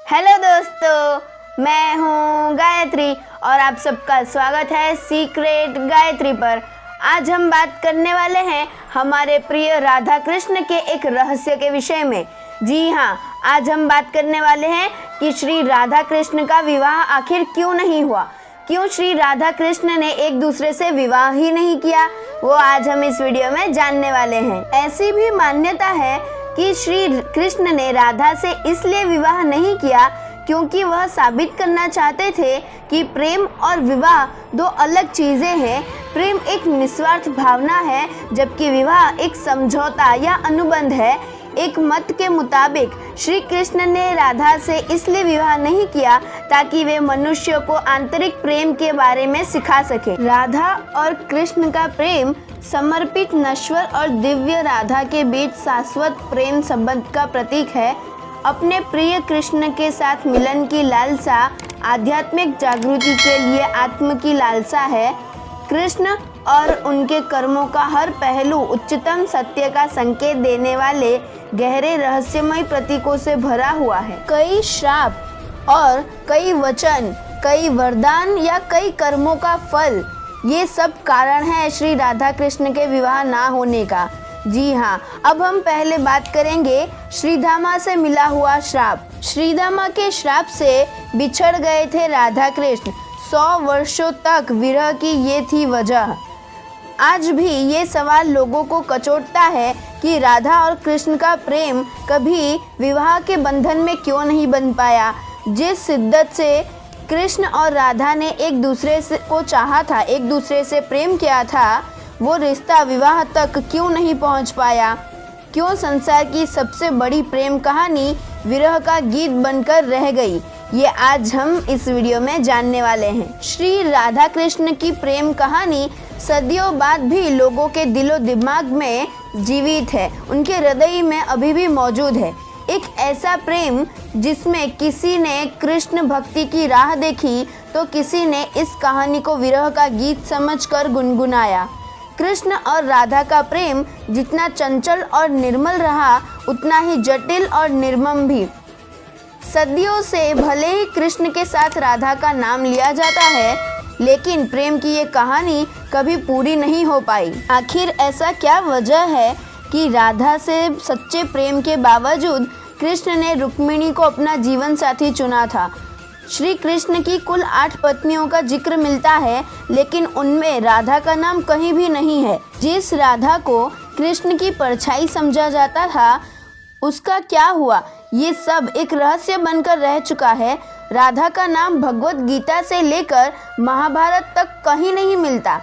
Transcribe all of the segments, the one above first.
Hello दोस्तों, मैं हूँ गायत्री और आप सबका स्वागत है सीक्रेट गायत्री पर। आज हम बात करने वाले हैं हमारे प्रिय राधा कृष्ण के एक रहस्य के विषय में। जी हाँ, आज हम बात करने वाले हैं कि श्री राधा कृष्ण का विवाह आखिर क्यों नहीं हुआ, क्यों श्री राधा कृष्ण ने एक दूसरे से विवाह ही नहीं किया, वो आज हम इस वीडियो में जानने वाले हैं। ऐसी भी मान्यता है कि श्री कृष्ण ने राधा से इसलिए विवाह नहीं किया क्योंकि वह साबित करना चाहते थे कि प्रेम और विवाह दो अलग चीजें हैं। प्रेम एक निस्वार्थ भावना है जबकि विवाह एक समझौता या अनुबंध है। एक मत के मुताबिक श्री कृष्ण ने राधा से इसलिए विवाह नहीं किया ताकि वे मनुष्यों को आंतरिक प्रेम के बारे में सिखा सके। राधा और कृष्ण का प्रेम समर्पित, नश्वर और दिव्य राधा के बीच शाश्वत प्रेम संबंध का प्रतीक है। अपने प्रिय कृष्ण के साथ मिलन की लालसा आध्यात्मिक जागृति के लिए आत्म की लालसा है। कृष्ण और उनके कर्मों का हर पहलू उच्चतम सत्य का संकेत देने वाले गहरे रहस्यमय प्रतीकों से भरा हुआ है। कई श्राप और कई वचन, कई वरदान या कई कर्मों का फल, ये सब कारण है श्री राधा कृष्ण के विवाह ना होने का। जी हाँ, अब हम पहले बात करेंगे श्रीधामा से मिला हुआ श्राप। श्रीधामा के श्राप से बिछड़ गए थे राधा कृष्ण। 100 वर्षों तक विरह की ये थी वजह। आज भी ये सवाल लोगों को कचोटता है कि राधा और कृष्ण का प्रेम कभी विवाह के बंधन में क्यों नहीं बन पाया। जिस शिद्दत से कृष्ण और राधा ने एक दूसरे को चाहा था, एक दूसरे से प्रेम किया था, वो रिश्ता विवाह तक क्यों नहीं पहुंच पाया। क्यों संसार की सबसे बड़ी प्रेम कहानी विरह का गीत बनकर रह गई, ये आज हम इस वीडियो में जानने वाले हैं। श्री राधा कृष्ण की प्रेम कहानी सदियों बाद भी लोगों के दिलो दिमाग में जीवित है, उनके हृदय में अभी भी मौजूद है। एक ऐसा प्रेम जिसमें किसी ने कृष्ण भक्ति की राह देखी तो किसी ने इस कहानी को विरह का गीत समझकर गुनगुनाया। कृष्ण और राधा का प्रेम जितना चंचल और निर्मल रहा उतना ही जटिल और निर्मम भी। सदियों से भले ही कृष्ण के साथ राधा का नाम लिया जाता है, लेकिन प्रेम की ये कहानी कभी पूरी नहीं हो पाई। आखिर ऐसा क्या वजह है कि राधा से सच्चे प्रेम के बावजूद कृष्ण ने रुक्मिणी को अपना जीवन साथी चुना था। श्री कृष्ण की कुल 8 पत्नियों का जिक्र मिलता है, लेकिन उनमें राधा का नाम कहीं भी नहीं है। जिस राधा को कृष्ण की परछाई समझा जाता था, उसका क्या हुआ, ये सब एक रहस्य बनकर रह चुका है। राधा का नाम भगवत गीता से लेकर महाभारत तक कहीं नहीं मिलता।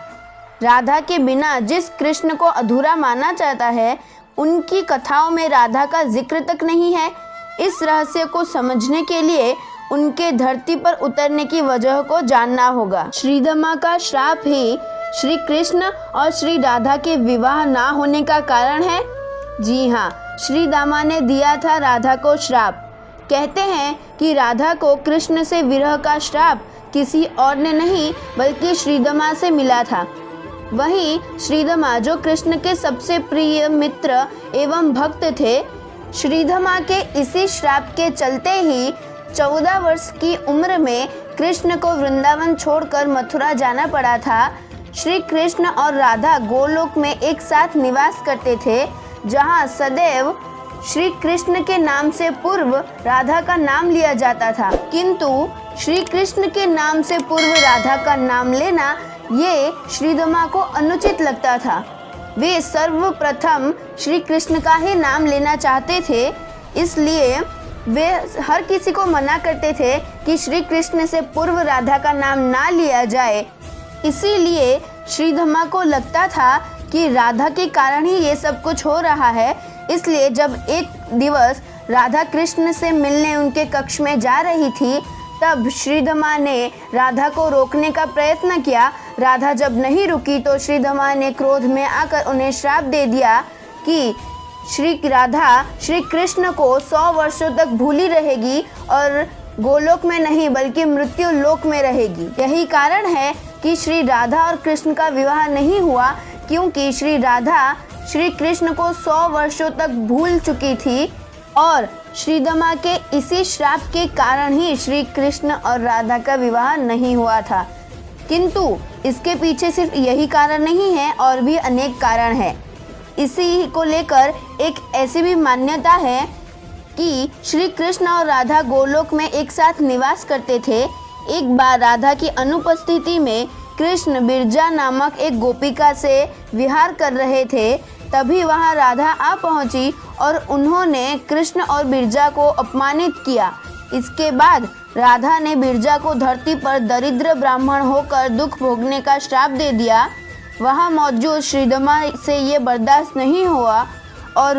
राधा के बिना जिस कृष्ण को अधूरा माना जाता है, उनकी कथाओं में राधा का जिक्र तक नहीं है। इस रहस्य को समझने के लिए उनके धरती पर उतरने की वजह को जानना होगा। श्रीधामा का श्राप ही श्री कृष्ण और श्री राधा के विवाह ना होने का कारण है। जी हाँ, श्रीधामा ने दिया था राधा को श्राप। कहते हैं कि राधा को कृष्ण से विरह का श्राप किसी और ने नहीं बल्कि श्रीधामा से मिला था। वहीं श्रीधामा जो कृष्ण के सबसे प्रिय मित्र एवं भक्त थे, श्रीधामा के इसी श्राप के चलते ही 14 वर्ष की उम्र में कृष्ण को वृंदावन छोड़कर मथुरा जाना पड़ा था। श्री कृष्ण और राधा गोलोक में एक साथ निवास करते थे, जहां सदैव श्री कृष्ण के नाम से पूर्व राधा का नाम लिया जाता था। किंतु श्री कृष्ण के नाम से पूर्व राधा का नाम लेना ये श्रीधामा को अनुचित लगता था। वे सर्वप्रथम श्री कृष्ण का ही नाम लेना चाहते थे, इसलिए वे हर किसी को मना करते थे कि श्री कृष्ण से पूर्व राधा का नाम ना लिया जाए। इसीलिए श्रीधामा को लगता था कि राधा के कारण ही ये सब कुछ हो रहा है। इसलिए जब एक दिवस राधा कृष्ण से मिलने उनके कक्ष में जा रही थी, तब श्रीधामा ने राधा को रोकने का प्रयत्न किया। राधा जब नहीं रुकी तो श्रीधामा ने क्रोध में आकर उन्हें श्राप दे दिया कि श्री राधा श्री कृष्ण को 100 वर्षों तक भूली रहेगी और गोलोक में नहीं बल्कि मृत्यु लोक में रहेगी। यही कारण है कि श्री राधा और कृष्ण का विवाह नहीं हुआ, क्योंकि श्री राधा श्री कृष्ण को 100 वर्षों तक भूल चुकी थी और श्रीदमा के इसी श्राप के कारण ही श्री कृष्ण और राधा का विवाह नहीं हुआ था। किंतु इसके पीछे सिर्फ यही कारण नहीं है, और भी अनेक कारण हैं। इसी को लेकर एक ऐसी भी मान्यता है कि श्री कृष्ण और राधा गोलोक में एक साथ निवास करते थे। एक बार राधा की अनुपस्थिति में कृष्ण बिरजा नामक एक गोपिका से विहार कर रहे थे। तभी वहां राधा आ पहुंची और उन्होंने कृष्ण और बिरजा को अपमानित किया। इसके बाद राधा ने बिरजा को धरती पर दरिद्र ब्राह्मण होकर दुख भोगने का श्राप दे दिया। वहां मौजूद श्रीदमा से ये बर्दाश्त नहीं हुआ और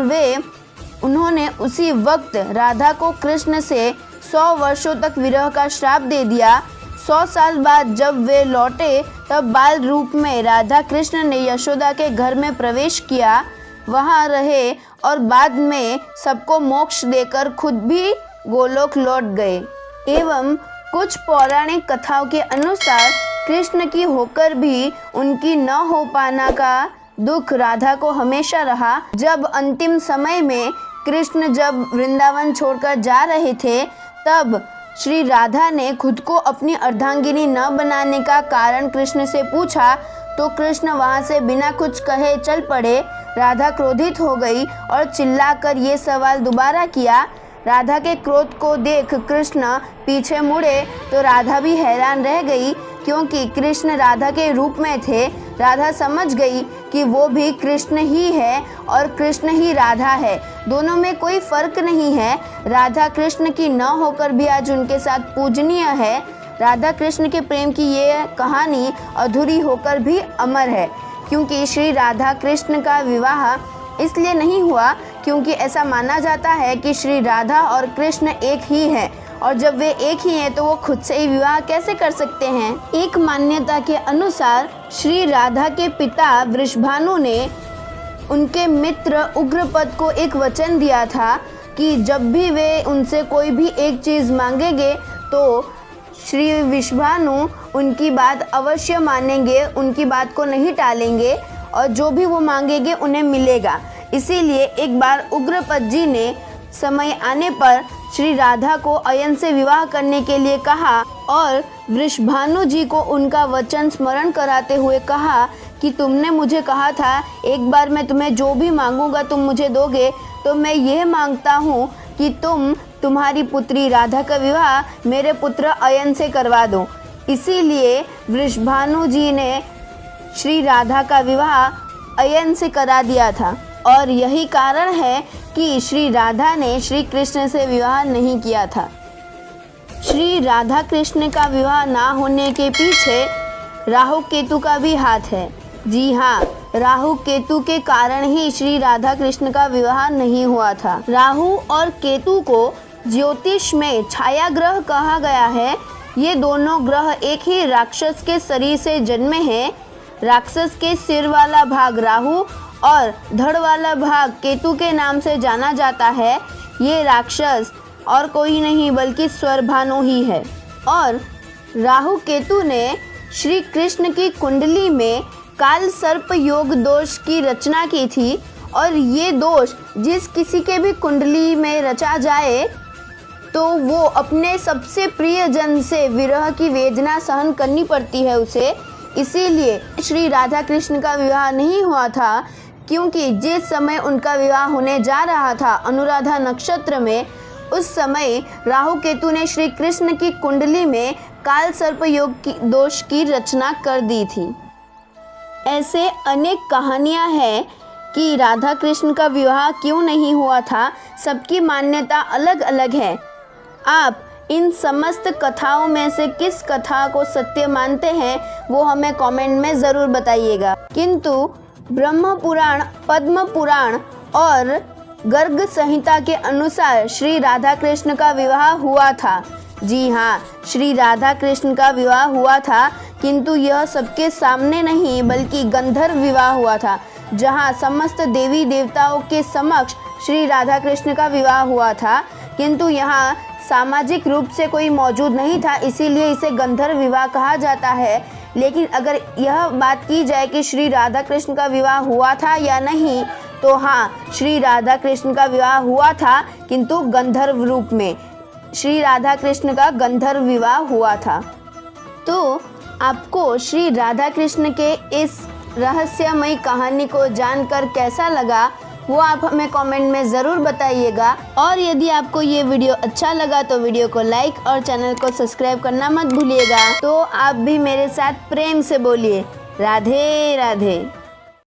उन्होंने उसी वक्त राधा को कृष्ण से 100 वर्षों तक विरह का श्राप दे दिया। 100 साल बाद जब वे लौटे तब बाल रूप में राधा कृष्ण ने यशोदा के घर में प्रवेश किया, वहां रहे और बाद में सबको मोक्ष देकर खुद भी गोलोक लौट गए। एवं कुछ पौराणिक कथाओं के अनुसार कृष्ण की होकर भी उनकी न हो पाना का दुख राधा को हमेशा रहा। जब अंतिम समय में कृष्ण जब वृंदावन छोड़कर जा रहे थे, तब श्री राधा ने खुद को अपनी अर्धांगिनी न बनाने का कारण कृष्ण से पूछा, तो कृष्ण वहां से बिना कुछ कहे चल पड़े। राधा क्रोधित हो गई और चिल्लाकर ये सवाल दोबारा किया। राधा के क्रोध को देख कृष्ण पीछे मुड़े तो राधा भी हैरान रह गई, क्योंकि कृष्ण राधा के रूप में थे। राधा समझ गई कि वो भी कृष्ण ही है और कृष्ण ही राधा है, दोनों में कोई फर्क नहीं है। राधा कृष्ण की न होकर भी आज उनके साथ पूजनीय है। राधा कृष्ण के प्रेम की ये कहानी अधूरी होकर भी अमर है, क्योंकि श्री राधा कृष्ण का विवाह इसलिए नहीं हुआ क्योंकि ऐसा माना जाता है कि श्री राधा और कृष्ण एक ही हैं, और जब वे एक ही हैं तो वो खुद से ही विवाह कैसे कर सकते हैं। एक मान्यता के अनुसार श्री राधा के पिता वृषभानु ने उनके मित्र उग्रपद को एक वचन दिया था कि जब भी वे उनसे कोई भी एक चीज़ मांगेंगे तो श्री वृषभानु उनकी बात अवश्य मानेंगे, उनकी बात को नहीं टालेंगे और जो भी वो मांगेंगे उन्हें मिलेगा। इसीलिए एक बार उग्रपद जी ने समय आने पर श्री राधा को अयन से विवाह करने के लिए कहा और वृषभानु जी को उनका वचन स्मरण कराते हुए कहा कि तुमने मुझे कहा था एक बार मैं तुम्हें जो भी मांगूंगा तुम मुझे दोगे, तो मैं यह मांगता हूँ कि तुम्हारी पुत्री राधा का विवाह मेरे पुत्र अयन से करवा दो। इसीलिए वृषभानु जी ने श्री राधा का विवाह अयन से करा दिया था, और यही कारण है कि श्री राधा ने श्री कृष्ण से विवाह नहीं किया था। श्री राधा कृष्ण का विवाह ना होने के पीछे राहु केतु का भी हाथ है। जी हाँ, राहु केतु के कारण ही श्री राधा कृष्ण का विवाह नहीं हुआ था। राहु और केतु को ज्योतिष में छाया ग्रह कहा गया है। ये दोनों ग्रह एक ही राक्षस के शरीर से जन्मे हैं। राक्षस के सिर वाला भाग राहु और धड़ वाला भाग केतु के नाम से जाना जाता है। ये राक्षस और कोई नहीं बल्कि स्वरभानु ही है। और राहु केतु ने श्री कृष्ण की कुंडली में काल सर्प योग दोष की रचना की थी, और ये दोष जिस किसी के भी कुंडली में रचा जाए तो वो अपने सबसे प्रिय जन से विरह की वेदना सहन करनी पड़ती है उसे। इसीलिए श्री राधा कृष्ण का विवाह नहीं हुआ था, क्योंकि जिस समय उनका विवाह होने जा रहा था अनुराधा नक्षत्र में, उस समय राहु केतु ने श्री कृष्ण की कुंडली में काल सर्प योग की दोष की रचना कर दी थी। ऐसे अनेक कहानियां हैं कि राधा कृष्ण का विवाह क्यों नहीं हुआ था। सबकी मान्यता अलग अलग है। आप इन समस्त कथाओं में से किस कथा को सत्य मानते हैं वो हमें कमेंट में ज़रूर बताइएगा। किंतु ब्रह्म पुराण, पद्म पुराण और गर्ग संहिता के अनुसार श्री राधा कृष्ण का विवाह हुआ था। जी हाँ, श्री राधा कृष्ण का विवाह हुआ था, किंतु यह सबके सामने नहीं बल्कि गंधर्व विवाह हुआ था, जहाँ समस्त देवी देवताओं के समक्ष श्री राधा कृष्ण का विवाह हुआ था। किंतु यहाँ सामाजिक रूप से कोई मौजूद नहीं था, इसीलिए इसे गंधर्व विवाह कहा जाता है। लेकिन अगर यह बात की जाए कि श्री राधा कृष्ण का विवाह हुआ था या नहीं, तो हाँ, श्री राधा कृष्ण का विवाह हुआ था, किंतु गंधर्व रूप में। श्री राधा कृष्ण का गंधर्व विवाह हुआ था। तो आपको श्री राधा कृष्ण के इस रहस्यमयी कहानी को जानकर कैसा लगा, वो आप हमें कमेंट में ज़रूर बताइएगा। और यदि आपको ये वीडियो अच्छा लगा तो वीडियो को लाइक और चैनल को सब्सक्राइब करना मत भूलिएगा। तो आप भी मेरे साथ प्रेम से बोलिए, राधे राधे।